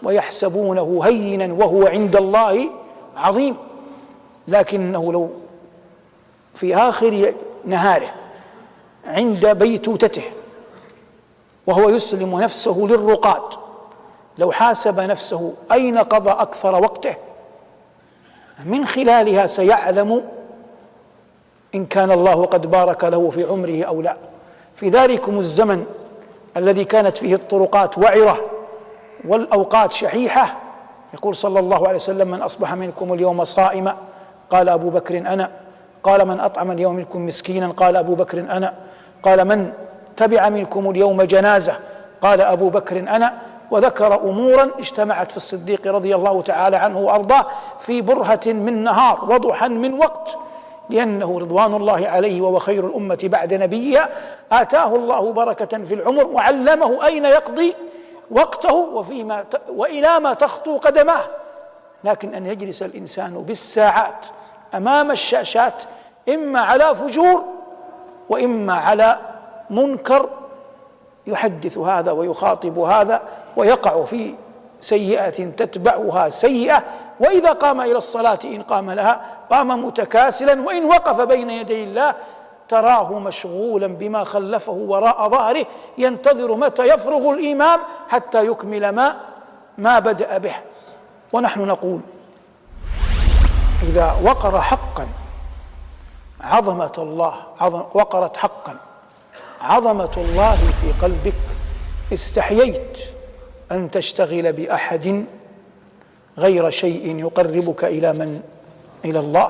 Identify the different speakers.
Speaker 1: ويحسبونه هينا وهو عند الله عظيم. لكنه لو في آخر نهاره عند بيتوتته وهو يسلم نفسه للرقاد، لو حاسب نفسه أين قضى أكثر وقته، من خلالها سيعلم إن كان الله قد بارك له في عمره أو لا. في ذلكم الزمن الذي كانت فيه الطرقات وعرة والأوقات شحيحة، يقول صلى الله عليه وسلم: من أصبح منكم اليوم صائما قال أبو بكر أنا، قال: من أطعم اليوم منكم مسكينا قال أبو بكر أنا، قال: من تبع منكم اليوم جنازة قال أبو بكر أنا. وذكر أمورا اجتمعت في الصديق رضي الله تعالى عنه وأرضاه في برهة من نهار وضحا من وقت، لأنه رضوان الله عليه وهو خير الأمة بعد نبيها آتاه الله بركة في العمر وعلمه أين يقضي وقته وإلى ما تخطو قدماه. لكن أن يجلس الإنسان بالساعات أمام الشاشات إما على فجور وإما على منكر، يحدث هذا ويخاطب هذا ويقع في سيئة تتبعها سيئة، وإذا قام إلى الصلاة إن قام لها قام متكاسلا، وإن وقف بين يدي الله تراه مشغولا بما خلفه وراء ظهره ينتظر متى يفرغ الإمام حتى يكمل ما بدأ به. ونحن نقول: إذا وقر حقا عظمة الله وقرت حقا عظمة الله في قلبك، استحييت أن تشتغل بأحد غير شيء يقربك إلى الله.